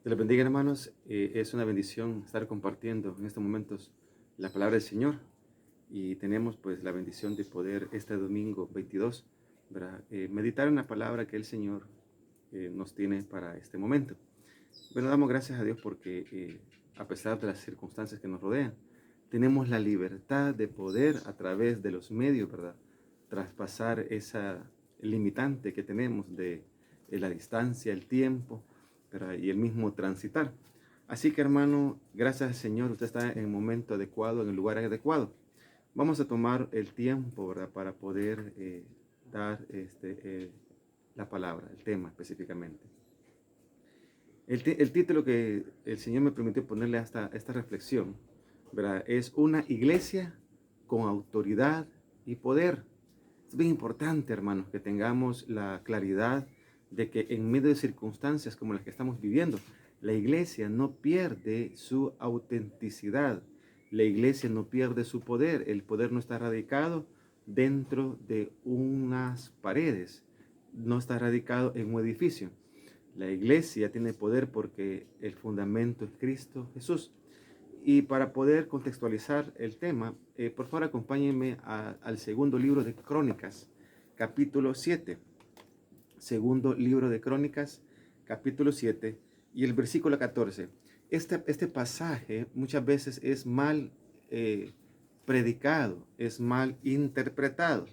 Te los bendiga, hermanos. Es una bendición estar compartiendo en estos momentos la palabra del Señor. Y tenemos pues la bendición de poder este domingo 22, ¿verdad? Meditar en la palabra que el Señor nos tiene para este momento. Bueno, damos gracias a Dios porque a pesar de las circunstancias que nos rodean, tenemos la libertad de poder a través de los medios, ¿verdad? Traspasar esa limitante que tenemos de la distancia, el tiempo, ¿verdad? Y el mismo transitar. Así que, hermano, gracias al Señor, usted está en el momento adecuado, en el lugar adecuado. Vamos a tomar el tiempo, ¿verdad? Para poder dar la palabra, el tema específicamente. El título que el Señor me permitió ponerle a esta reflexión, ¿verdad? Es una iglesia con autoridad y poder. Es bien importante, hermanos, que tengamos la claridad de que en medio de circunstancias como las que estamos viviendo, la iglesia no pierde su autenticidad. La iglesia no pierde su poder. El poder no está radicado dentro de unas paredes, no está radicado en un edificio. La iglesia tiene poder porque el fundamento es Cristo Jesús. Y para poder contextualizar el tema, por favor acompáñenme al segundo libro de Crónicas, capítulo 7. Segundo libro de Crónicas, capítulo 7 y el versículo 14. Este pasaje muchas veces es mal predicado, es mal interpretado.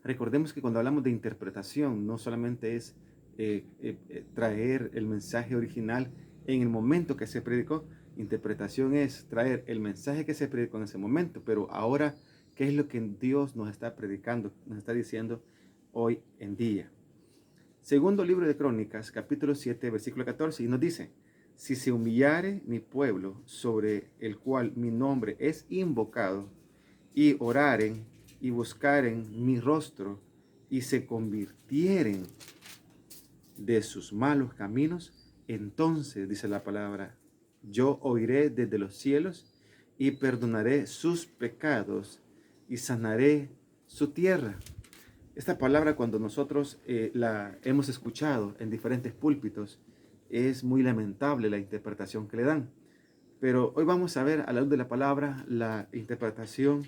Recordemos que cuando hablamos de interpretación, no solamente es traer el mensaje original en el momento que se predicó. Interpretación es traer el mensaje que se predicó en ese momento, pero ahora, ¿qué es lo que Dios nos está predicando, nos está diciendo hoy en día? Segundo libro de Crónicas, capítulo 7, versículo 14, y nos dice: si se humillare mi pueblo, sobre el cual mi nombre es invocado, y oraren y buscaren mi rostro, y se convirtieren de sus malos caminos, entonces, dice la palabra, yo oiré desde los cielos y perdonaré sus pecados y sanaré su tierra. Esta palabra, cuando nosotros la hemos escuchado en diferentes púlpitos, es muy lamentable la interpretación que le dan. Pero hoy vamos a ver a la luz de la palabra la interpretación,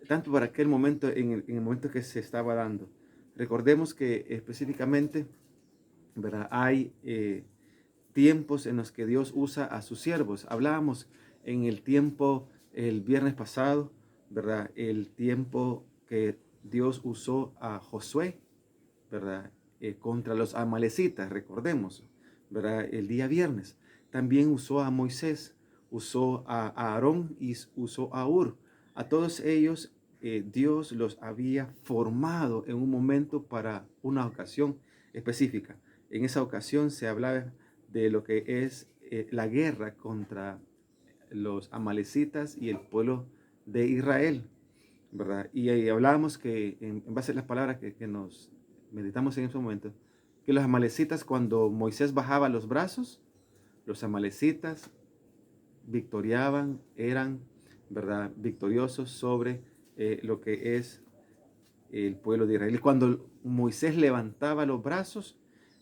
tanto para aquel momento, en el momento que se estaba dando. Recordemos que específicamente, ¿verdad? Hay tiempos en los que Dios usa a sus siervos. Hablábamos en el tiempo, el viernes pasado, ¿verdad? El tiempo que Dios usó a Josué, ¿verdad? Contra los amalecitas, recordemos, ¿verdad? El día viernes. También usó a Moisés, usó a Aarón y usó a Ur. A todos ellos Dios los había formado en un momento para una ocasión específica. En esa ocasión se hablaba de lo que es la guerra contra los amalecitas y el pueblo de Israel, ¿verdad? Y ahí hablábamos que en base a las palabras que nos meditamos en ese momento, que los amalecitas, cuando Moisés bajaba los brazos, los amalecitas victoriaban, eran, ¿verdad?, victoriosos sobre lo que es el pueblo de Israel. Y cuando Moisés levantaba los brazos,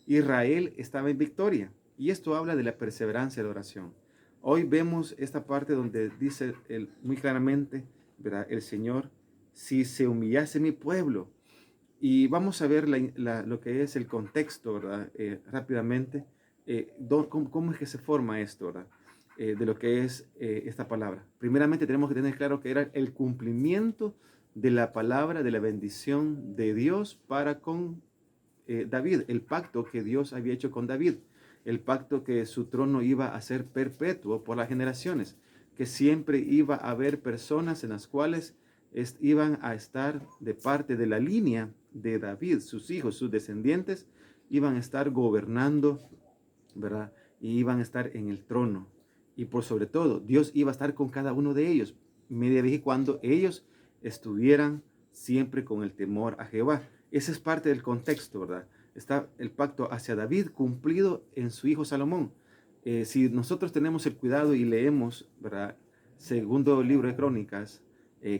Israel estaba en victoria. Y esto habla de la perseverancia de la oración. Hoy vemos esta parte donde dice muy claramente, ¿verdad?, el Señor: si se humillase mi pueblo. Y vamos a ver lo que es el contexto, ¿verdad? Rápidamente, cómo es que se forma esto, ¿verdad? De lo que es esta palabra. Primeramente tenemos que tener claro que era el cumplimiento de la palabra, de la bendición de Dios para con David, el pacto que Dios había hecho con David, el pacto que su trono iba a ser perpetuo por las generaciones, que siempre iba a haber personas en las cuales iban a estar de parte de la línea de David, sus hijos, sus descendientes, iban a estar gobernando, ¿verdad? Y iban a estar en el trono. Y por sobre todo, Dios iba a estar con cada uno de ellos, media vez y cuando ellos estuvieran siempre con el temor a Jehová. Ese es parte del contexto, ¿verdad? Está el pacto hacia David cumplido en su hijo Salomón. Si nosotros tenemos el cuidado y leemos, ¿verdad?, segundo libro de Crónicas,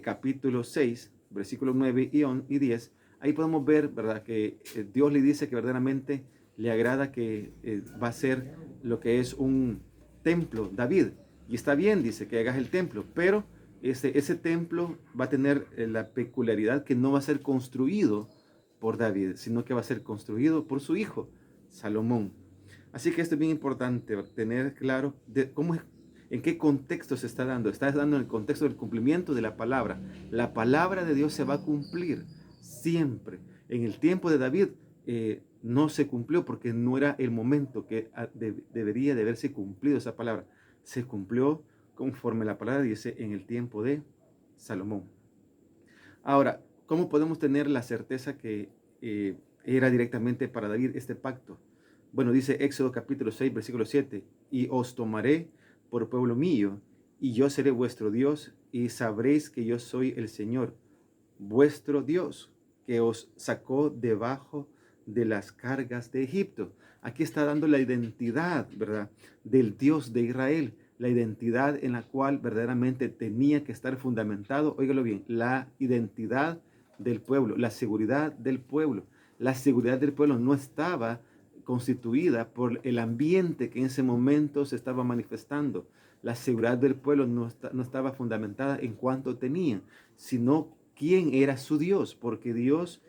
capítulo 6, versículos 9 y 10, ahí podemos ver, ¿verdad?, que Dios le dice que verdaderamente le agrada, que va a ser lo que es templo, David. Y está bien, dice, que hagas el templo, pero ese templo va a tener la peculiaridad que no va a ser construido por David, sino que va a ser construido por su hijo, Salomón. Así que esto es bien importante, tener claro en qué contexto se está dando. Está dando en el contexto del cumplimiento de la palabra. La palabra de Dios se va a cumplir siempre. En el tiempo de David no se cumplió porque no era el momento que debería de haberse cumplido esa palabra. Se cumplió conforme la palabra dice en el tiempo de Salomón. Ahora, ¿cómo podemos tener la certeza que era directamente para David este pacto? Bueno, dice Éxodo capítulo 6, versículo 7, y os tomaré por pueblo mío, y yo seré vuestro Dios, y sabréis que yo soy el Señor, vuestro Dios, que os sacó debajo de las cargas de Egipto. Aquí está dando la identidad, ¿verdad?, del Dios de Israel, la identidad en la cual verdaderamente tenía que estar fundamentado, óigalo bien, la identidad del pueblo, la seguridad del pueblo. La seguridad del pueblo no estaba constituida por el ambiente que en ese momento se estaba manifestando. La seguridad del pueblo no estaba fundamentada en cuanto tenía, sino quién era su Dios, porque Dios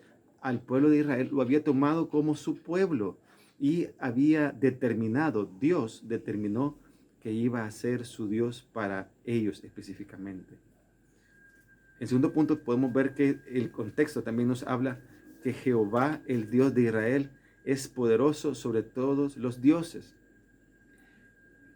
al pueblo de Israel lo había tomado como su pueblo y había determinado, Dios determinó que iba a ser su Dios para ellos específicamente. En segundo punto podemos ver que el contexto también nos habla que Jehová, el Dios de Israel, es poderoso sobre todos los dioses.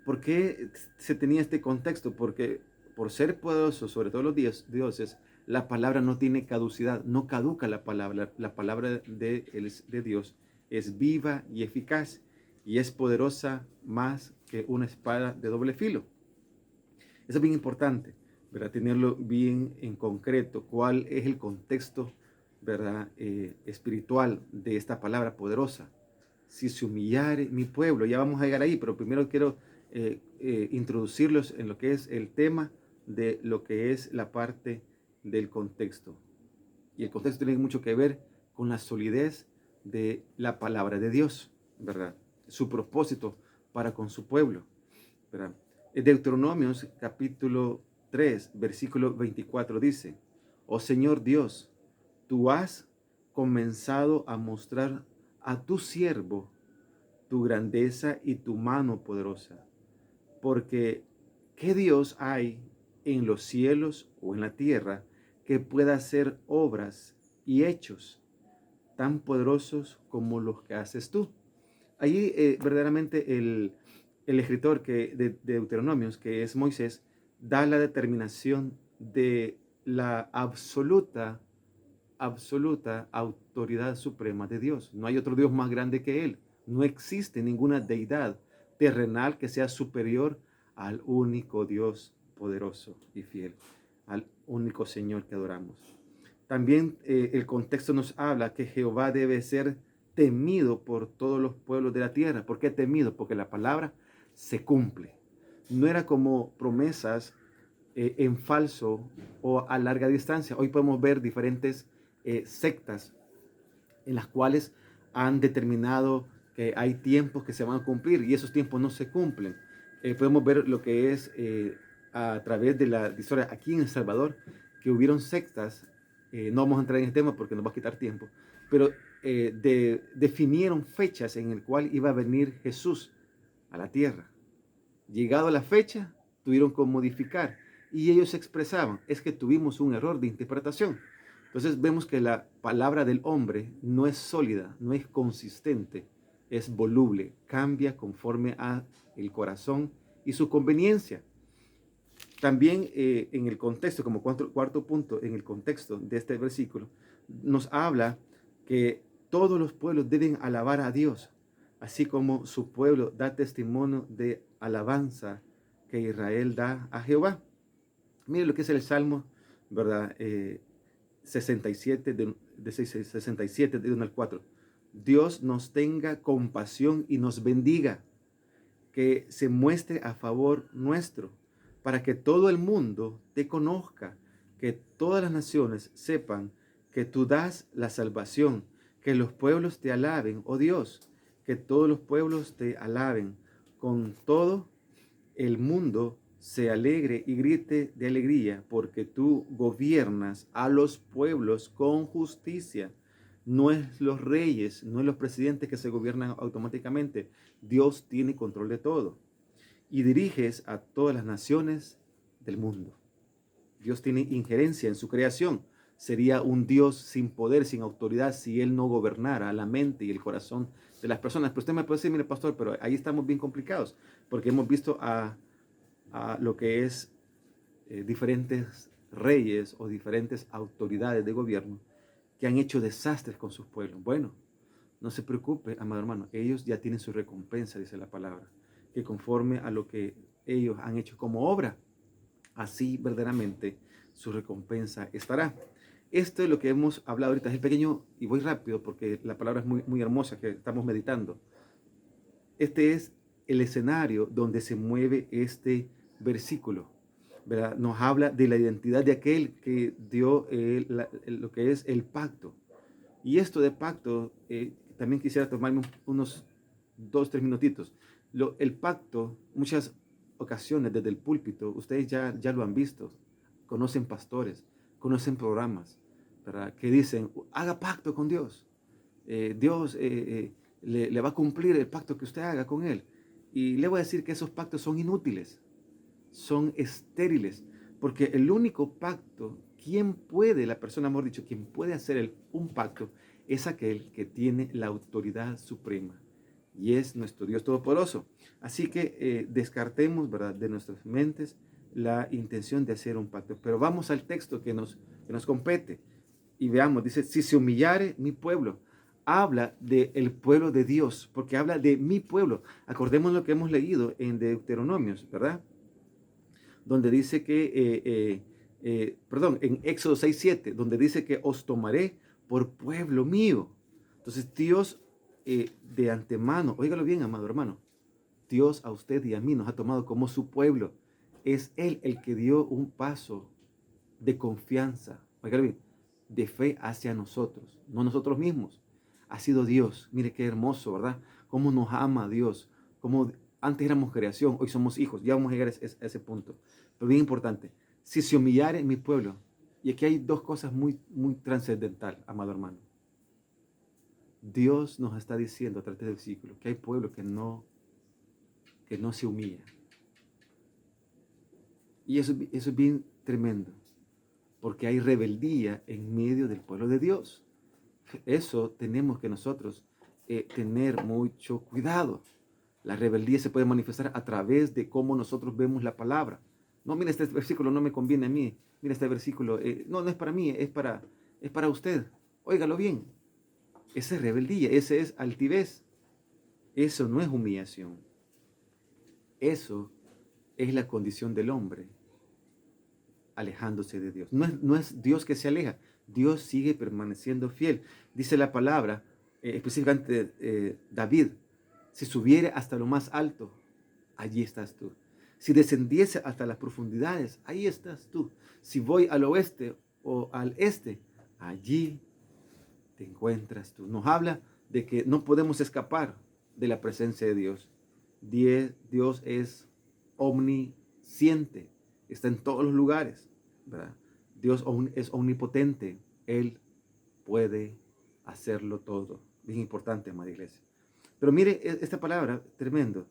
¿Por qué se tenía este contexto? Porque por ser poderoso sobre todos los dioses, la palabra no tiene caducidad, no caduca la palabra de Dios es viva y eficaz y es poderosa más que una espada de doble filo. Eso es bien importante, ¿verdad? Tenerlo bien en concreto, cuál es el contexto, ¿verdad? Espiritual de esta palabra poderosa. Si se humillare mi pueblo, ya vamos a llegar ahí, pero primero quiero introducirlos en lo que es el tema de lo que es la parte del contexto. Y el contexto tiene mucho que ver con la solidez de la palabra de Dios, ¿verdad? Su propósito para con su pueblo, ¿verdad? Deuteronomios capítulo 3, versículo 24 dice, oh Señor Dios, tú has comenzado a mostrar a tu siervo tu grandeza y tu mano poderosa, porque ¿qué Dios hay en los cielos o en la tierra que pueda hacer obras y hechos tan poderosos como los que haces tú? Allí verdaderamente el escritor de Deuteronomios, que es Moisés, da la determinación de la absoluta autoridad suprema de Dios. No hay otro Dios más grande que Él. No existe ninguna deidad terrenal que sea superior al único Dios poderoso y fiel, al único Señor que adoramos. También el contexto nos habla que Jehová debe ser temido por todos los pueblos de la tierra. ¿Por qué temido? Porque la palabra se cumple. No era como promesas en falso o a larga distancia. Hoy podemos ver diferentes sectas en las cuales han determinado que hay tiempos que se van a cumplir y esos tiempos no se cumplen. Podemos ver lo que es a través de la historia aquí en El Salvador, que hubieron sectas, no vamos a entrar en el tema porque nos va a quitar tiempo, pero definieron fechas en el cual iba a venir Jesús a la tierra. Llegado a la fecha, tuvieron que modificar y ellos expresaban, es que tuvimos un error de interpretación. Entonces vemos que la palabra del hombre no es sólida, no es consistente, es voluble, cambia conforme a el corazón y su conveniencia. También en el contexto, como cuarto punto, en el contexto de este versículo, nos habla que todos los pueblos deben alabar a Dios, así como su pueblo da testimonio de alabanza que Israel da a Jehová. Mire lo que es el Salmo, ¿verdad? 67, de 67, de 1 al 4. Dios nos tenga compasión y nos bendiga, que se muestre a favor nuestro, para que todo el mundo te conozca, que todas las naciones sepan que tú das la salvación, que los pueblos te alaben, oh Dios, que todos los pueblos te alaben con todo el mundo se alegre y grite de alegría, porque tú gobiernas a los pueblos con justicia. No es los reyes, no es los presidentes que se gobiernan automáticamente. Dios tiene control de todo. Y diriges a todas las naciones del mundo. Dios tiene injerencia en su creación. Sería un Dios sin poder, sin autoridad, si Él no gobernara la mente y el corazón de las personas. Pero usted me puede decir, mire, pastor, pero ahí estamos bien complicados, porque hemos visto a lo que es diferentes reyes o diferentes autoridades de gobierno que han hecho desastres con sus pueblos. Bueno, no se preocupe, amado hermano, ellos ya tienen su recompensa, dice la palabra, que conforme a lo que ellos han hecho como obra, así verdaderamente su recompensa estará. Esto es lo que hemos hablado ahorita, es el pequeño, y voy rápido porque la palabra es muy, muy hermosa que estamos meditando. Este es el escenario donde se mueve este versículo, ¿verdad? Nos habla de la identidad de aquel que dio lo que es el pacto. Y esto de pacto, también quisiera tomarme unos 2, 3 minutitos. El pacto, muchas ocasiones desde el púlpito, ustedes ya lo han visto, conocen pastores, conocen programas, ¿verdad? Que dicen, haga pacto con Dios. Dios le va a cumplir el pacto que usted haga con Él. Y le voy a decir que esos pactos son inútiles, son estériles, porque el único pacto, la persona, mejor dicho, quien puede hacer un pacto, es aquel que tiene la autoridad suprema, y es nuestro Dios Todopoderoso. Así que descartemos, ¿verdad?, de nuestras mentes la intención de hacer un pacto. Pero vamos al texto que nos compete y veamos, dice, si se humillare mi pueblo. Habla del pueblo de Dios, porque habla de mi pueblo. Acordemos lo que hemos leído en Deuteronomios, ¿verdad? Donde dice que, en Éxodo 6:7, donde dice que os tomaré por pueblo mío. Entonces Dios de antemano, óigalo bien, amado hermano, Dios a usted y a mí nos ha tomado como su pueblo. Es Él el que dio un paso de confianza, óigalo bien, de fe hacia nosotros, no nosotros mismos. Ha sido Dios. Mire qué hermoso, ¿verdad? Cómo nos ama Dios. Cómo antes éramos creación, hoy somos hijos. Ya vamos a llegar a ese punto. Pero bien importante, si se humillare mi pueblo, y aquí hay dos cosas muy, muy trascendental, amado hermano. Dios nos está diciendo a través del versículo que hay pueblos que no se humillan. Y eso es bien tremendo, porque hay rebeldía en medio del pueblo de Dios. Eso tenemos que nosotros tener mucho cuidado. La rebeldía se puede manifestar a través de cómo nosotros vemos la palabra. No, mira, este versículo no me conviene a mí. Mira, este versículo, no es para mí, es para usted. Óigalo bien. Esa es rebeldía, esa es altivez. Eso no es humillación. Eso es la condición del hombre alejándose de Dios. No es Dios que se aleja. Dios sigue permaneciendo fiel. Dice la palabra, específicamente David, si subiere hasta lo más alto, allí estás tú. Si descendiese hasta las profundidades, ahí estás tú. Si voy al oeste o al este, allí te encuentras tú. Nos habla de que no podemos escapar de la presencia de Dios. Dios es omnisciente, está en todos los lugares, ¿verdad? Dios es omnipotente, Él puede hacerlo todo. Bien importante, amada iglesia. Pero mire esta palabra, tremendo.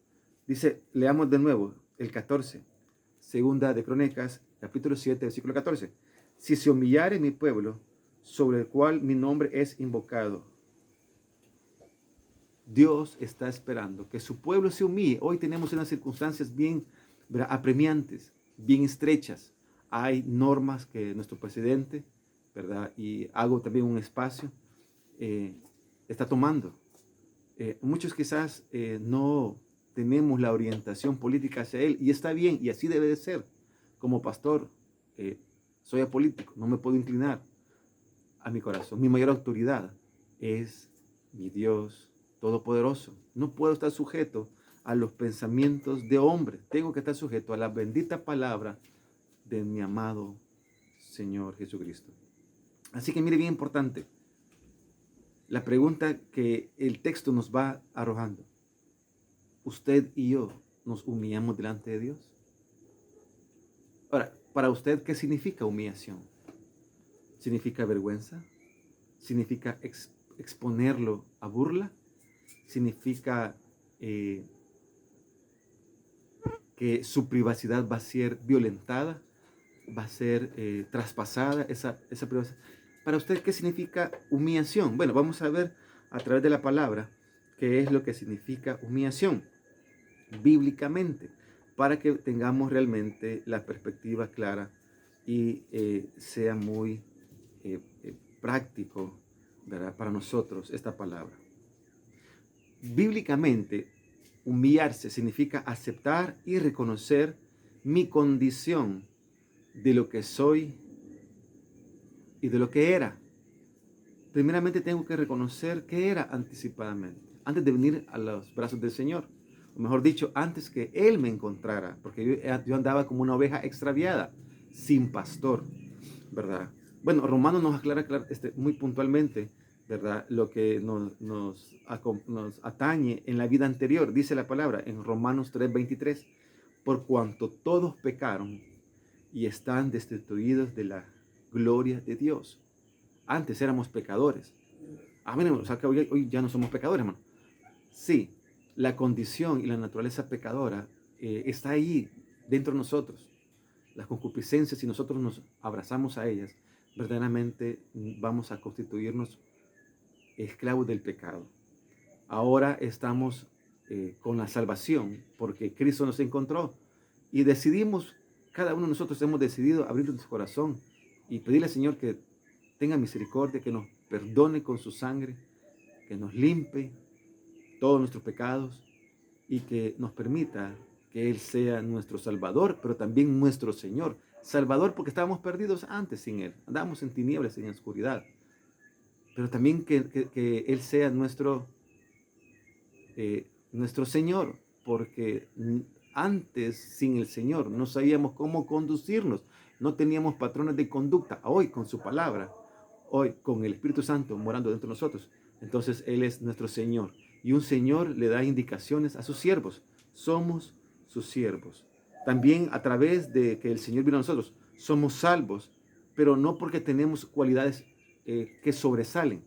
Dice, leamos de nuevo el 14, segunda de Crónicas, capítulo 7, versículo 14. Si se humillare mi pueblo, sobre el cual mi nombre es invocado. Dios está esperando que su pueblo se humille. Hoy tenemos unas circunstancias bien, ¿verdad?, apremiantes, bien estrechas. Hay normas que nuestro presidente, ¿verdad?, y hago también un espacio, está tomando. Muchos quizás no tenemos la orientación política hacia él, y está bien, y así debe de ser. Como pastor, soy apolítico, no me puedo inclinar a mi corazón. Mi mayor autoridad es mi Dios Todopoderoso. No puedo estar sujeto a los pensamientos de hombre. Tengo que estar sujeto a la bendita palabra de mi amado Señor Jesucristo. Así que mire, bien importante, la pregunta que el texto nos va arrojando. Usted y yo nos humillamos delante de Dios. Ahora, para usted, ¿qué significa humillación? ¿Significa vergüenza? ¿Significa exponerlo a burla? ¿Significa que su privacidad va a ser violentada? ¿Va a ser traspasada esa privacidad? Para usted, ¿qué significa humillación? Bueno, vamos a ver a través de la palabra qué es lo que significa humillación bíblicamente, para que tengamos realmente la perspectiva clara y sea muy práctico, ¿verdad?, para nosotros esta palabra. Bíblicamente, humillarse significa aceptar y reconocer mi condición de lo que soy y de lo que era. Primeramente tengo que reconocer qué era anticipadamente, antes de venir a los brazos del Señor. O mejor dicho, antes que Él me encontrara, porque yo andaba como una oveja extraviada, sin pastor, ¿verdad? Bueno, Romanos nos aclara muy puntualmente, ¿verdad?, lo que nos atañe en la vida anterior. Dice la palabra en Romanos 3:23, por cuanto todos pecaron y están destituidos de la gloria de Dios. Antes éramos pecadores. O sea que hoy ya no somos pecadores, hermano. Sí, la condición y la naturaleza pecadora está ahí dentro de nosotros. Las concupiscencias, si nosotros nos abrazamos a ellas, verdaderamente vamos a constituirnos esclavos del pecado. Ahora estamos con la salvación porque Cristo nos encontró y decidimos, cada uno de nosotros hemos decidido abrir nuestro corazón y pedirle al Señor que tenga misericordia, que nos perdone con su sangre, que nos limpie todos nuestros pecados y que nos permita que Él sea nuestro Salvador, pero también nuestro Señor. Salvador porque estábamos perdidos antes sin Él, andábamos en tinieblas, en oscuridad, pero también que Él sea nuestro Señor, porque antes sin el Señor no sabíamos cómo conducirnos, no teníamos patrones de conducta. Hoy con su palabra, hoy con el Espíritu Santo morando dentro de nosotros, entonces Él es nuestro Señor. Y un Señor le da indicaciones a sus siervos. Somos sus siervos. También a través de que el Señor vino a nosotros, somos salvos, pero no porque tenemos cualidades que sobresalen.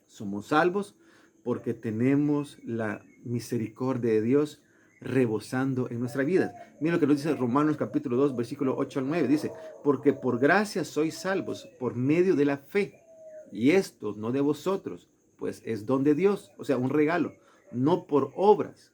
Somos salvos porque tenemos la misericordia de Dios rebosando en nuestra vida. Mira lo que nos dice Romanos capítulo 2, versículo 8 al 9. Dice, porque por gracia sois salvos por medio de la fe. Y esto no de vosotros, pues es don de Dios, o sea, un regalo, no por obras,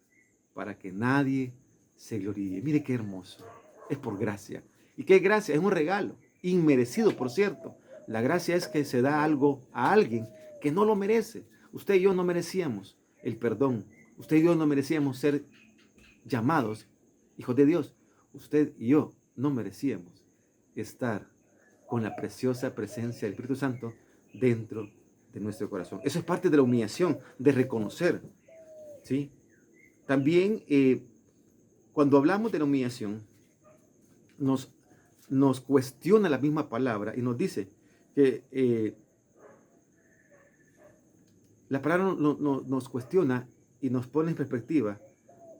para que nadie se gloríe. Mire qué hermoso. Es por gracia. ¿Y qué gracia? Es un regalo, inmerecido, por cierto. La gracia es que se da algo a alguien que no lo merece. Usted y yo no merecíamos el perdón. Usted y yo no merecíamos ser llamados hijos de Dios. Usted y yo no merecíamos estar con la preciosa presencia del Espíritu Santo dentro de nuestro corazón. Eso es parte de la humillación, de reconocer, ¿sí? También cuando hablamos de la humillación, nos cuestiona la misma palabra y nos dice que la palabra nos cuestiona y nos pone en perspectiva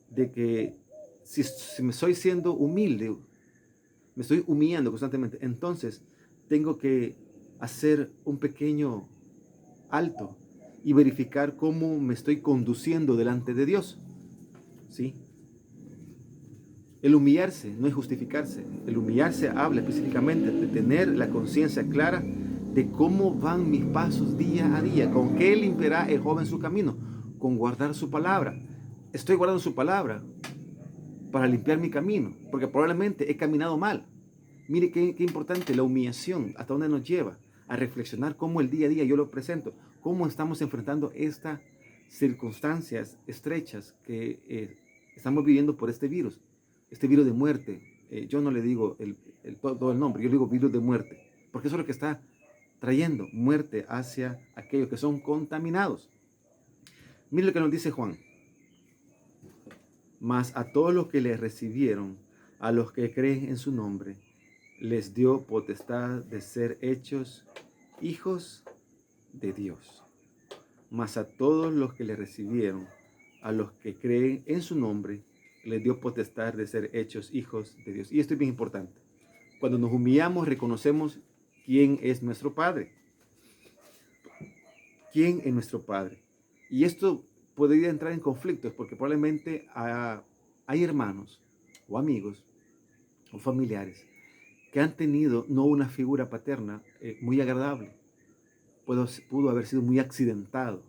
de que si me estoy siendo humilde, me estoy humillando constantemente, entonces tengo que hacer un pequeño alto y verificar cómo me estoy conduciendo delante de Dios. ¿Sí? El humillarse no es justificarse. El humillarse habla específicamente de tener la conciencia clara de cómo van mis pasos día a día. ¿Con qué limpiará el joven su camino? Con guardar su palabra. Estoy guardando su palabra para limpiar mi camino, porque probablemente he caminado mal. Mire qué importante la humillación, hasta dónde nos lleva a reflexionar cómo el día a día yo lo presento, cómo estamos enfrentando estas circunstancias estrechas que estamos viviendo por este virus de muerte. Yo no le digo todo el nombre, yo le digo virus de muerte, porque eso es lo que está trayendo muerte hacia aquellos que son contaminados. Mire lo que nos dice Juan. Mas a todos los que le recibieron, a los que creen en su nombre, les dio potestad de ser hechos hijos de Dios. Mas a todos los que le recibieron, a los que creen en su nombre, les dio potestad de ser hechos hijos de Dios. Y esto es bien importante. Cuando nos humillamos, reconocemos quién es nuestro Padre. ¿Quién es nuestro Padre? Y esto podría entrar en conflictos porque probablemente hay hermanos o amigos o familiares que han tenido no una figura paterna muy agradable. Pudo haber sido muy accidentado,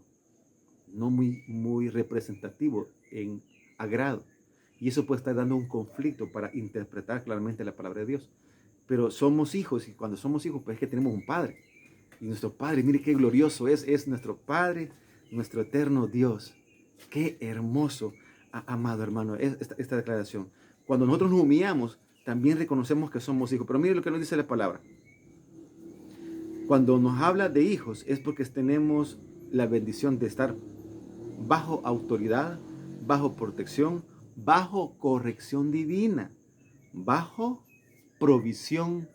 no muy representativo en agrado. Y eso puede estar dando un conflicto para interpretar claramente la palabra de Dios. Pero somos hijos y cuando somos hijos pues es que tenemos un Padre. Y nuestro Padre, mire qué glorioso es nuestro Padre, nuestro eterno Dios. Qué hermoso, amado hermano, esta declaración. Cuando nosotros nos humillamos, también reconocemos que somos hijos. Pero mire lo que nos dice la palabra. Cuando nos habla de hijos es porque tenemos la bendición de estar bajo autoridad, bajo protección, bajo corrección divina, bajo provisión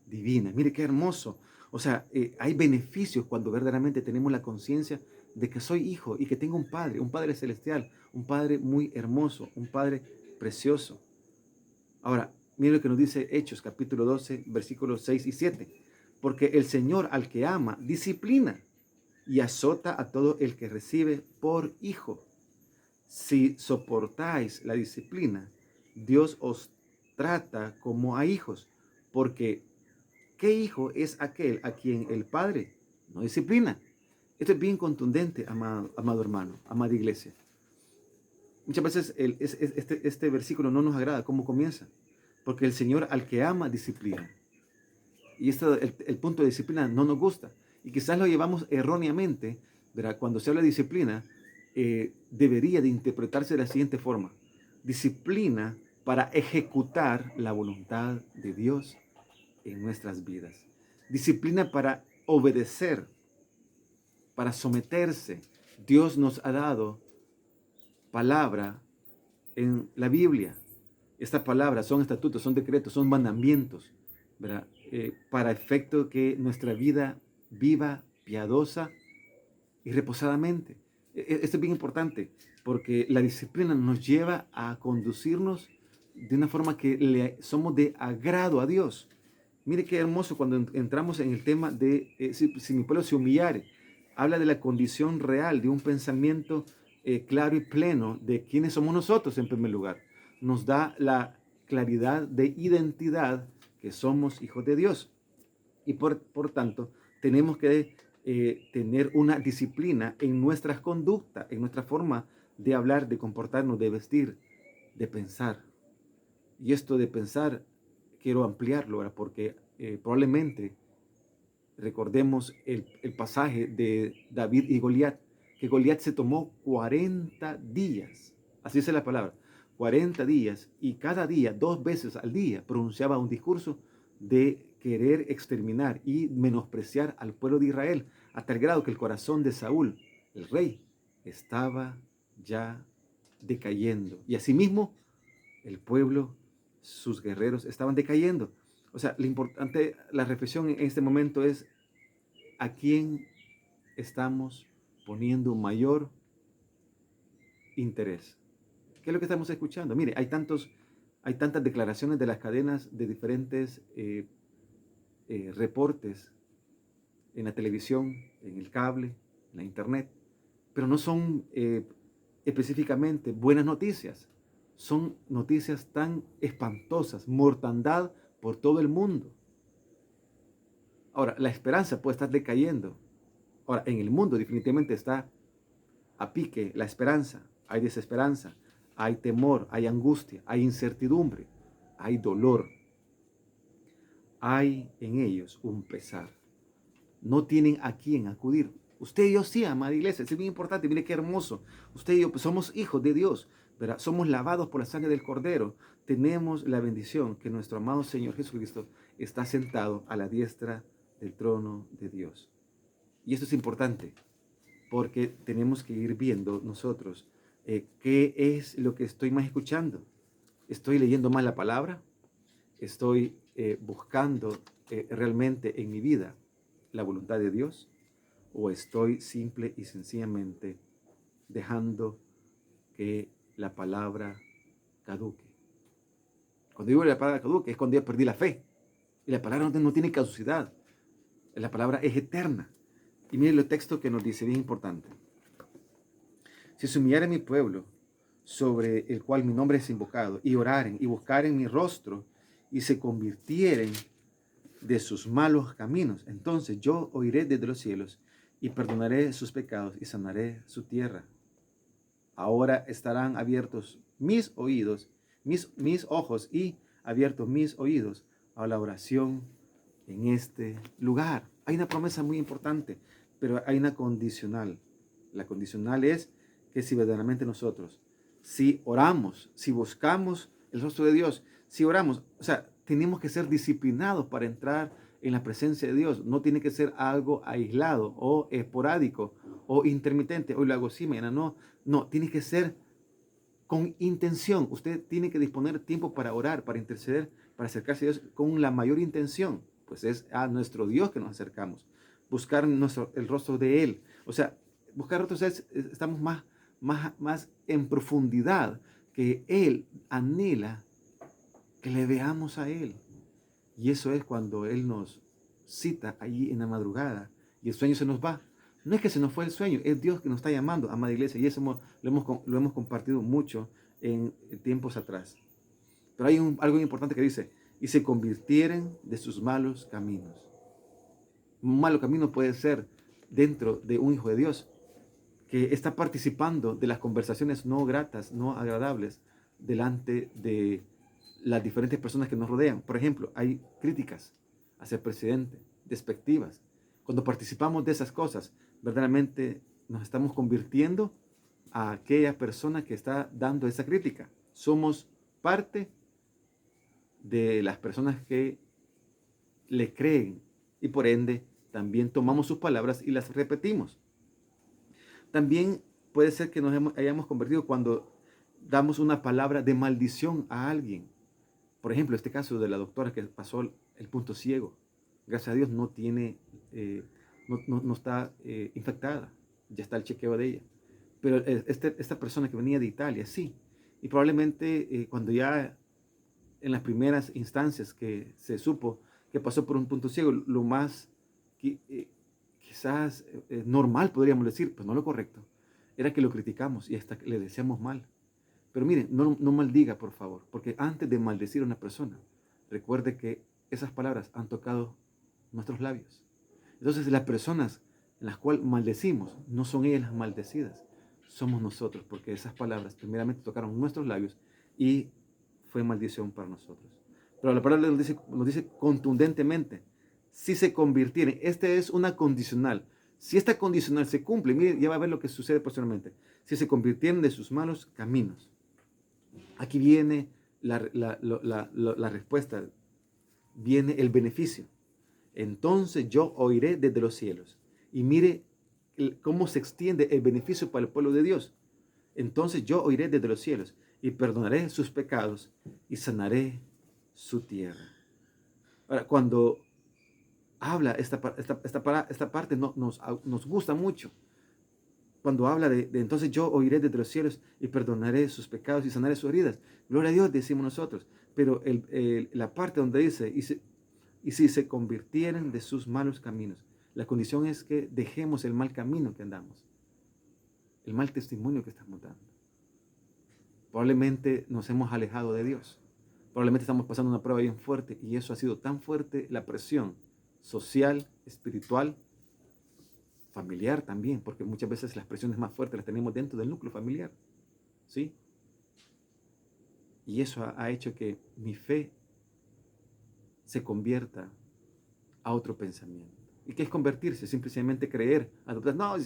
divina. Mire qué hermoso. O sea, hay beneficios cuando verdaderamente tenemos la conciencia de que soy hijo y que tengo un Padre celestial, un Padre muy hermoso, un Padre precioso. Ahora, mire lo que nos dice Hechos, capítulo 12, versículos 6 y 7. Porque el Señor al que ama, disciplina y azota a todo el que recibe por hijo. Si soportáis la disciplina, Dios os trata como a hijos, porque ¿qué hijo es aquel a quien el Padre no disciplina? Esto es bien contundente, amado hermano, amada iglesia. Muchas veces este versículo no nos agrada cómo comienza, porque el Señor al que ama disciplina. Y el punto de disciplina no nos gusta. Y quizás lo llevamos erróneamente, ¿verdad? Cuando se habla de disciplina, debería de interpretarse de la siguiente forma. Disciplina para ejecutar la voluntad de Dios en nuestras vidas. Disciplina para obedecer, para someterse. Dios nos ha dado palabra en la Biblia. Estas palabras son estatutos, son decretos, son mandamientos, ¿verdad? Para efecto que nuestra vida viva piadosa y reposadamente. Esto es bien importante porque la disciplina nos lleva a conducirnos de una forma que somos de agrado a Dios. Mire qué hermoso cuando entramos en el tema de si mi pueblo se humillare. Habla de la condición real, de un pensamiento claro y pleno de quiénes somos nosotros en primer lugar. Nos da la claridad de identidad que somos hijos de Dios. Y por tanto, tenemos que tener una disciplina en nuestras conductas, en nuestra forma de hablar, de comportarnos, de vestir, de pensar. Y esto de pensar quiero ampliarlo, ¿verdad? Porque probablemente recordemos el pasaje de David y Goliat, que Goliat se tomó 40 días, así es la palabra, 40 días, y cada día, 2 veces al día, pronunciaba un discurso de querer exterminar y menospreciar al pueblo de Israel, a tal grado que el corazón de Saúl, el rey, estaba ya decayendo. Y asimismo, el pueblo, sus guerreros, estaban decayendo. O sea, lo importante, la reflexión en este momento es a quién estamos poniendo mayor interés. ¿Qué es lo que estamos escuchando? Mire, hay tantas declaraciones de las cadenas de diferentes reportes en la televisión, en el cable, en la internet, pero no son específicamente buenas noticias. Son noticias tan espantosas, mortandad por todo el mundo. Ahora, la esperanza puede estar decayendo. Ahora, en el mundo definitivamente está a pique la esperanza. Hay desesperanza, hay temor, hay angustia, hay incertidumbre, hay dolor. Hay en ellos un pesar. No tienen a quién acudir. Usted y yo sí, amada iglesia, es bien importante. Mire qué hermoso. Usted y yo pues, somos hijos de Dios, ¿verdad? Somos lavados por la sangre del Cordero. Tenemos la bendición que nuestro amado Señor Jesucristo está sentado a la diestra del trono de Dios. Y esto es importante porque tenemos que ir viendo nosotros qué es lo que estoy más escuchando. ¿Estoy leyendo más la palabra? ¿Estoy buscando realmente en mi vida la voluntad de Dios? ¿O estoy simple y sencillamente dejando que la palabra caduque. Cuando digo la palabra caduque es cuando ya perdí la fe. Y la palabra no tiene caducidad. La palabra es eterna. Y miren el texto que nos dice, bien importante. Si se humillare mi pueblo, sobre el cual mi nombre es invocado, y oraren y buscaren mi rostro, y se convirtieren de sus malos caminos, entonces yo oiré desde los cielos, y perdonaré sus pecados, y sanaré su tierra. Ahora estarán abiertos mis oídos, mis ojos, y abiertos mis oídos a la oración en este lugar. Hay una promesa muy importante, pero hay una condicional. La condicional es que si verdaderamente nosotros, si oramos, si buscamos el rostro de Dios, si oramos, o sea, tenemos que ser disciplinados para entrar en la presencia de Dios. No tiene que ser algo aislado o esporádico o intermitente. Hoy lo hago así, mañana no. No, tiene que ser con intención. Usted tiene que disponer tiempo para orar, para interceder, para acercarse a Dios con la mayor intención. Pues es a nuestro Dios que nos acercamos. Buscar el rostro de Él. O sea, buscar el rostro de Él, estamos más en profundidad, que Él anhela que le veamos a Él. Y eso es cuando Él nos cita allí en la madrugada y el sueño se nos va. No es que se nos fue el sueño, es Dios que nos está llamando, amada iglesia, y eso lo hemos compartido mucho en tiempos atrás. Pero hay algo importante que dice, y se convirtieren de sus malos caminos. Un malo camino puede ser dentro de un hijo de Dios que está participando de las conversaciones no gratas, no agradables, delante de las diferentes personas que nos rodean. Por ejemplo, hay críticas hacia el presidente, despectivas. Cuando participamos de esas cosas, verdaderamente nos estamos convirtiendo a aquella persona que está dando esa crítica. Somos parte de las personas que le creen y por ende también tomamos sus palabras y las repetimos. También puede ser que nos hayamos convertido cuando damos una palabra de maldición a alguien. Por ejemplo, este caso de la doctora que pasó el punto ciego. Gracias a Dios no tiene, no está infectada. Ya está el chequeo de ella. Pero esta persona que venía de Italia, sí. Y probablemente cuando ya en las primeras instancias que se supo que pasó por un punto ciego, lo más quizás normal, podríamos decir, pues no lo correcto, era que lo criticamos y hasta le deseamos mal. Pero miren, no maldiga, por favor, porque antes de maldecir a una persona, recuerde que esas palabras han tocado nuestros labios. Entonces, las personas en las cuales maldecimos no son ellas las maldecidas, somos nosotros, porque esas palabras primeramente tocaron nuestros labios y fue maldición para nosotros. Pero la palabra nos dice contundentemente, si se convirtieren, esta es una condicional. Si esta condicional se cumple, miren, ya va a ver lo que sucede posteriormente. Si se convirtieren de sus malos caminos. Aquí viene la respuesta, viene el beneficio. Entonces yo oiré desde los cielos. Y mire cómo se extiende el beneficio para el pueblo de Dios. Entonces yo oiré desde los cielos y perdonaré sus pecados y sanaré su tierra. Ahora, cuando habla esta parte nos gusta mucho. Cuando habla de entonces yo oiré desde los cielos y perdonaré sus pecados y sanaré sus heridas. Gloria a Dios, decimos nosotros. Pero la parte donde dice, y si se convirtieren de sus malos caminos, la condición es que dejemos el mal camino que andamos, el mal testimonio que estamos dando. Probablemente nos hemos alejado de Dios. Probablemente estamos pasando una prueba bien fuerte y eso ha sido tan fuerte, la presión social, espiritual, familiar también, porque muchas veces las presiones más fuertes las tenemos dentro del núcleo familiar, ¿sí? Y eso ha hecho que mi fe se convierta a otro pensamiento. ¿Y qué es convertirse? Simplemente creer, adoptar. No,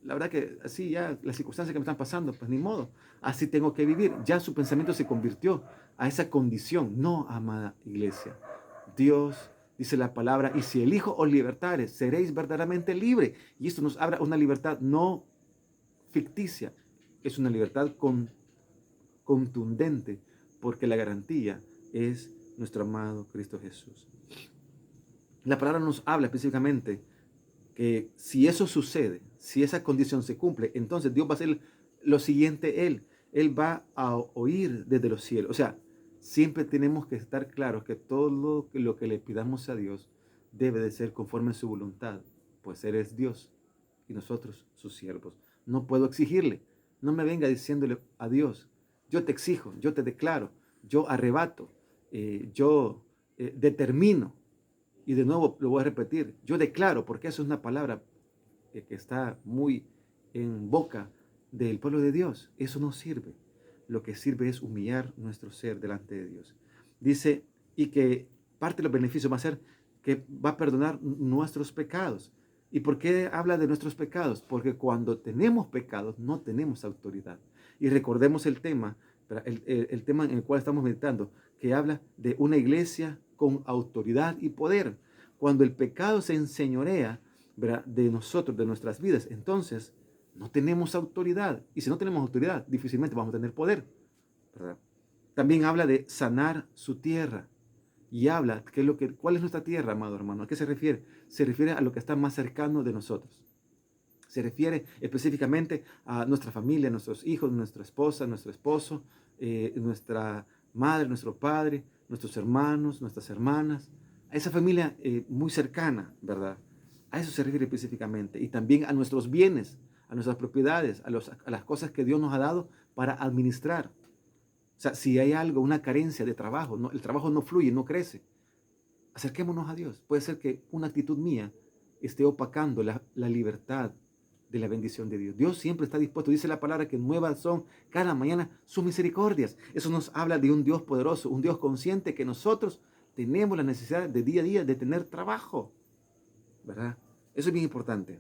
la verdad que así ya las circunstancias que me están pasando, pues ni modo, así tengo que vivir. Ya su pensamiento se convirtió a esa condición. No, amada iglesia. Dios dice la palabra, y si el Hijo os libertare, seréis verdaderamente libres. Y esto nos habla una libertad no ficticia, es una libertad contundente, porque la garantía es nuestro amado Cristo Jesús. La palabra nos habla específicamente que si eso sucede, si esa condición se cumple, entonces Dios va a hacer lo siguiente Él. Él va a oír desde los cielos. O sea, siempre tenemos que estar claros que todo lo que le pidamos a Dios debe de ser conforme a su voluntad, pues Él es Dios y nosotros sus siervos. No puedo exigirle. No me venga diciéndole a Dios, yo te exijo, yo te declaro, yo arrebato, yo determino. Y de nuevo lo voy a repetir, yo declaro, porque eso es una palabra que está muy en boca del pueblo de Dios. Eso no sirve. Lo que sirve es humillar nuestro ser delante de Dios. Dice, y que parte de los beneficios va a ser que va a perdonar nuestros pecados. ¿Y por qué habla de nuestros pecados? Porque cuando tenemos pecados no tenemos autoridad. Y recordemos el tema, el tema en el cual estamos meditando, que habla de una iglesia con autoridad y poder. Cuando el pecado se enseñorea, ¿verdad?, de nosotros, de nuestras vidas, entonces no tenemos autoridad. Y si no tenemos autoridad, difícilmente vamos a tener poder, ¿verdad? También habla de sanar su tierra. Y habla, ¿cuál es nuestra tierra, amado hermano? ¿A qué se refiere? Se refiere a lo que está más cercano de nosotros. Se refiere específicamente a nuestra familia, nuestros hijos, nuestra esposa, nuestro esposo, nuestra madre, nuestro padre, nuestros hermanos, nuestras hermanas, a esa familia muy cercana, ¿verdad? A eso se refiere específicamente. Y también a nuestros bienes, a nuestras propiedades, a las cosas que Dios nos ha dado para administrar. O sea, si hay algo, una carencia de trabajo, el trabajo no fluye, no crece, acerquémonos a Dios. Puede ser que una actitud mía esté opacando la libertad de la bendición de Dios. Dios siempre está dispuesto. Dice la palabra que nuevas son cada mañana sus misericordias. Eso nos habla de un Dios poderoso, un Dios consciente que nosotros tenemos la necesidad de día a día de tener trabajo, ¿verdad? Eso es bien importante.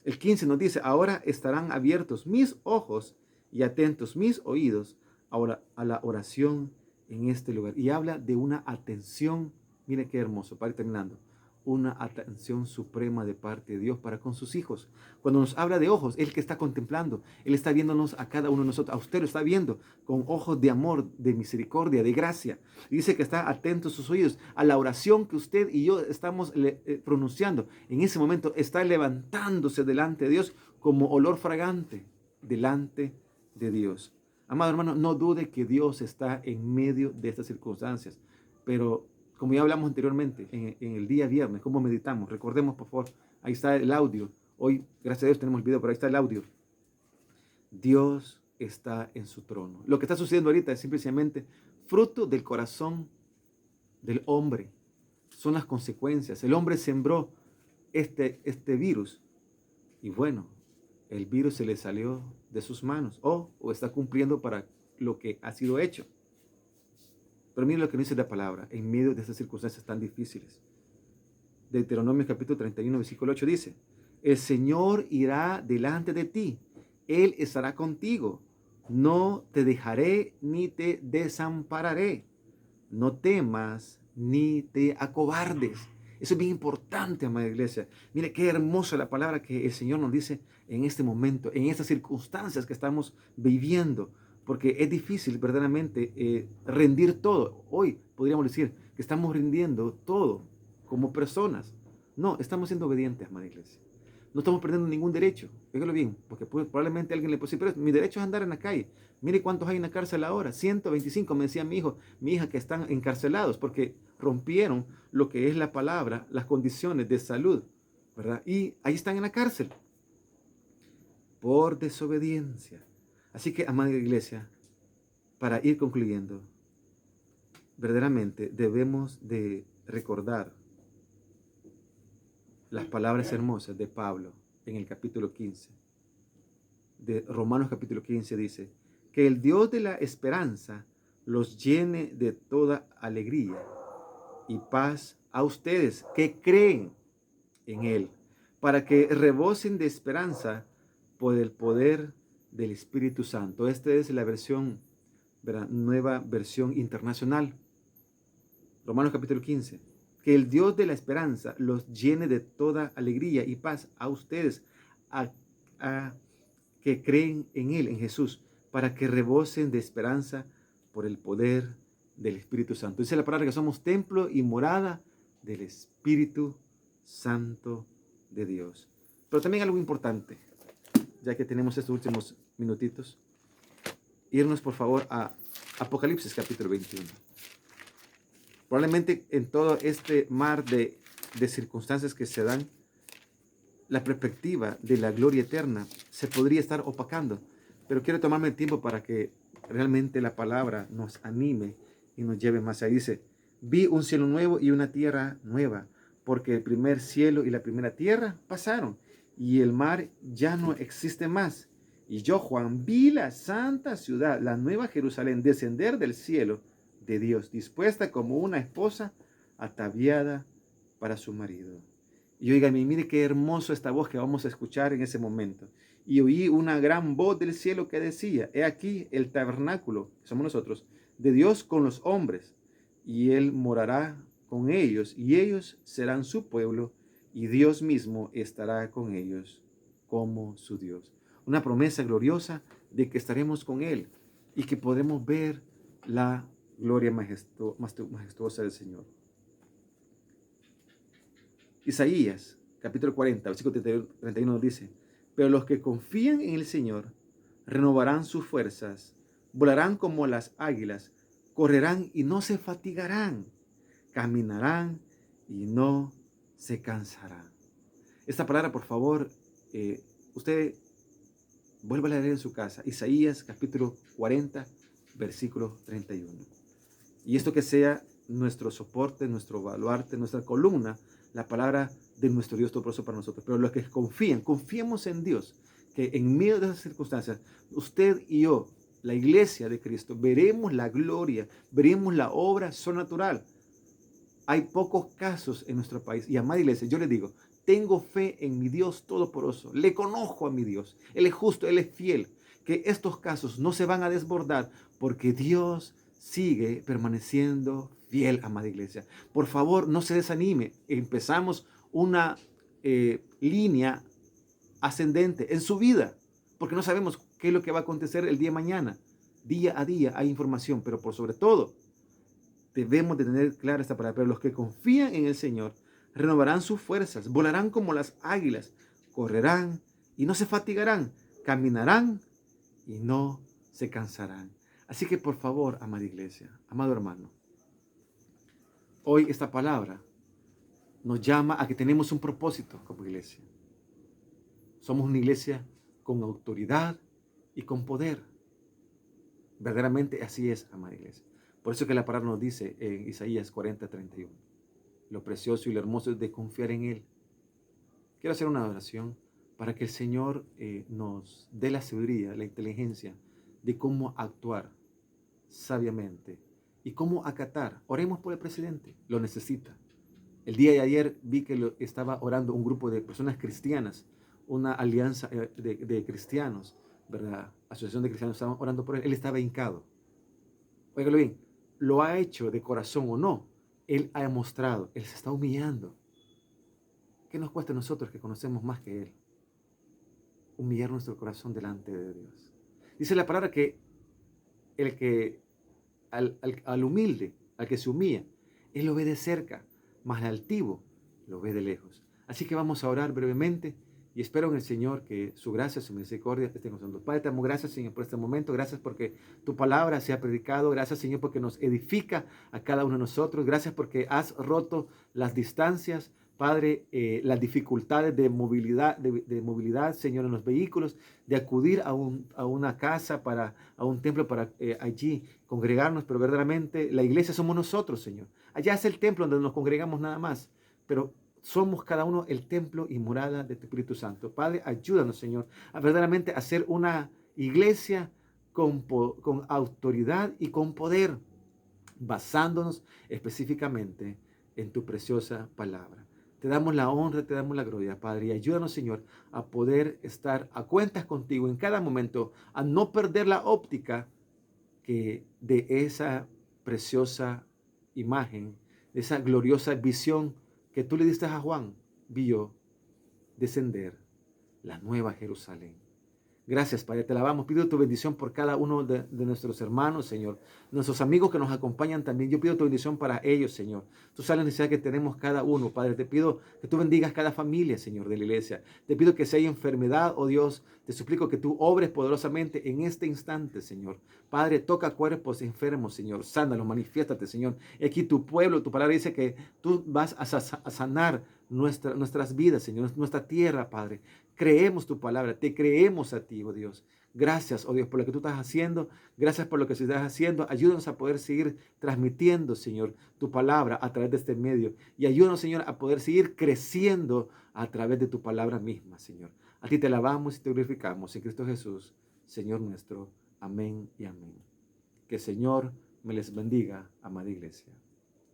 El 15 nos dice, ahora estarán abiertos mis ojos y atentos mis oídos ahora a la oración en este lugar. Y habla de una atención, mire qué hermoso, para ir terminando, una atención suprema de parte de Dios para con sus hijos. Cuando nos habla de ojos, Él que está contemplando, Él está viéndonos a cada uno de nosotros, a usted lo está viendo con ojos de amor, de misericordia, de gracia. Y dice que está atento a sus oídos, a la oración que usted y yo estamos pronunciando. En ese momento está levantándose delante de Dios como olor fragante delante de Dios. Amado hermano, no dude que Dios está en medio de estas circunstancias, pero como ya hablamos anteriormente, en el día viernes, cómo meditamos, recordemos por favor, ahí está el audio. Hoy, gracias a Dios, tenemos el video, pero ahí está el audio. Dios está en su trono. Lo que está sucediendo ahorita es simplemente fruto del corazón del hombre. Son las consecuencias. El hombre sembró este virus y bueno, el virus se le salió de sus manos o está cumpliendo para lo que ha sido hecho. Pero miren lo que dice la palabra en medio de estas circunstancias tan difíciles. Deuteronomio capítulo 31, versículo 8 dice, el Señor irá delante de ti, Él estará contigo, no te dejaré ni te desampararé, no temas ni te acobardes. Eso es bien importante, amada iglesia. Mire qué hermosa la palabra que el Señor nos dice en este momento, en estas circunstancias que estamos viviendo. Porque es difícil verdaderamente rendir todo. Hoy podríamos decir que estamos rindiendo todo como personas. No, estamos siendo obedientes, amada iglesia. No estamos perdiendo ningún derecho. Fíjalo bien, porque probablemente alguien le puede decir, pero mi derecho es andar en la calle. Mire cuántos hay en la cárcel ahora. 125, me decía mi hija, que están encarcelados porque rompieron lo que es la palabra, las condiciones de salud, ¿verdad? Y ahí están en la cárcel por desobediencia. Así que, amada iglesia, para ir concluyendo, verdaderamente debemos de recordar las palabras hermosas de Pablo en el capítulo 15. De Romanos capítulo 15 dice, que el Dios de la esperanza los llene de toda alegría y paz a ustedes que creen en Él, para que rebosen de esperanza por el poder del Espíritu Santo. Esta es la versión, ¿verdad?, nueva versión internacional. Romanos capítulo 15. Que el Dios de la esperanza los llene de toda alegría y paz a ustedes, que creen en Él, en Jesús, para que rebosen de esperanza por el poder del Espíritu Santo. Dice la palabra que somos templo y morada del Espíritu Santo de Dios. Pero también algo importante, ya que tenemos estos últimos minutitos, irnos por favor a Apocalipsis capítulo 21. Probablemente en todo este mar de circunstancias que se dan, la perspectiva de la gloria eterna se podría estar opacando. Pero quiero tomarme el tiempo para que realmente la palabra nos anime y nos lleve más allá. Dice, vi un cielo nuevo y una tierra nueva, porque el primer cielo y la primera tierra pasaron, y el mar ya no existe más. Y yo, Juan, vi la santa ciudad, la nueva Jerusalén, descender del cielo de Dios, dispuesta como una esposa ataviada para su marido. Y oígame, mire qué hermoso esta voz que vamos a escuchar en ese momento. Y oí una gran voz del cielo que decía, he aquí el tabernáculo, que somos nosotros, de Dios con los hombres, y Él morará con ellos, y ellos serán su pueblo, y Dios mismo estará con ellos como su Dios. Una promesa gloriosa de que estaremos con Él y que podremos ver la gloria majestuosa del Señor. Isaías, capítulo 40, versículo 31 nos dice, pero los que confían en el Señor renovarán sus fuerzas, volarán como las águilas, correrán y no se fatigarán, caminarán y no se cansarán. Esta palabra, por favor, usted vuelva a leer en su casa. Isaías, capítulo 40, versículo 31. Y esto que sea nuestro soporte, nuestro baluarte, nuestra columna, la palabra de nuestro Dios Todopoderoso para nosotros. Pero los que confían, confiemos en Dios, que en medio de esas circunstancias, usted y yo, la iglesia de Cristo, veremos la gloria, veremos la obra sobrenatural. Hay pocos casos en nuestro país. Y amada iglesia, yo les digo, tengo fe en mi Dios Todopoderoso. Le conozco a mi Dios. Él es justo, Él es fiel. Que estos casos no se van a desbordar porque Dios sigue permaneciendo fiel, amada iglesia. Por favor, no se desanime. Empezamos una línea ascendente en su vida, porque no sabemos qué es lo que va a acontecer el día de mañana. Día a día hay información, pero por sobre todo, debemos de tener clara esta palabra. Pero los que confían en el Señor renovarán sus fuerzas, volarán como las águilas, correrán y no se fatigarán, caminarán y no se cansarán. Así que por favor, amada iglesia, amado hermano, hoy esta palabra nos llama a que tenemos un propósito como iglesia. Somos una iglesia con autoridad y con poder. Verdaderamente así es, amada iglesia. Por eso que la palabra nos dice en Isaías 40, 31, lo precioso y lo hermoso es de confiar en Él. Quiero hacer una oración para que el Señor nos dé la sabiduría, la inteligencia de cómo actuar sabiamente y cómo acatar. Oremos por el presidente, lo necesita. El día de ayer vi que estaba orando un grupo de personas cristianas, una alianza de cristianos, ¿verdad? Asociación de cristianos, estaban orando por él. Él estaba hincado. Óigalo bien, lo ha hecho de corazón o no, él ha demostrado, él se está humillando. ¿Qué nos cuesta a nosotros que conocemos más que él? Humillar nuestro corazón delante de Dios. Dice la palabra que el que al humilde, al que se humilla, él lo ve de cerca, mas al altivo lo ve de lejos. Así que vamos a orar brevemente y espero en el Señor que su gracia, su misericordia estén con nosotros. Padre, te damos gracias, Señor, por este momento. Gracias porque tu palabra se ha predicado. Gracias, Señor, porque nos edifica a cada uno de nosotros. Gracias porque has roto las distancias, Padre, las dificultades de movilidad, Señor, en los vehículos, de acudir a una casa, a un templo para allí congregarnos, pero verdaderamente la iglesia somos nosotros, Señor. Allá es el templo donde nos congregamos nada más, pero somos cada uno el templo y morada de tu Espíritu Santo. Padre, ayúdanos, Señor, a verdaderamente hacer una iglesia con autoridad y con poder, basándonos específicamente en tu preciosa palabra. Te damos la honra, te damos la gloria, Padre, y ayúdanos, Señor, a poder estar a cuentas contigo en cada momento, a no perder la óptica que de esa preciosa imagen, de esa gloriosa visión que tú le diste a Juan, vio descender la nueva Jerusalén. Gracias, Padre, te alabamos. Pido tu bendición por cada uno de nuestros hermanos, Señor. Nuestros amigos que nos acompañan también. Yo pido tu bendición para ellos, Señor. Tú sabes la necesidad que tenemos cada uno, Padre. Te pido que tú bendigas cada familia, Señor, de la iglesia. Te pido que si hay enfermedad, oh Dios, te suplico que tú obres poderosamente en este instante, Señor. Padre, toca cuerpos enfermos, Señor. Sánalos, manifiéstate, Señor. Y aquí tu pueblo, tu palabra dice que tú vas a sanar nuestras vidas, Señor, nuestra tierra, Padre. Creemos tu palabra, te creemos a ti, oh Dios. Gracias, oh Dios, por lo que tú estás haciendo. Gracias por lo que estás haciendo. Ayúdanos a poder seguir transmitiendo, Señor, tu palabra a través de este medio. Y ayúdanos, Señor, a poder seguir creciendo a través de tu palabra misma, Señor. A ti te alabamos y te glorificamos en Cristo Jesús, Señor nuestro. Amén y amén. Que el Señor me les bendiga, amada iglesia.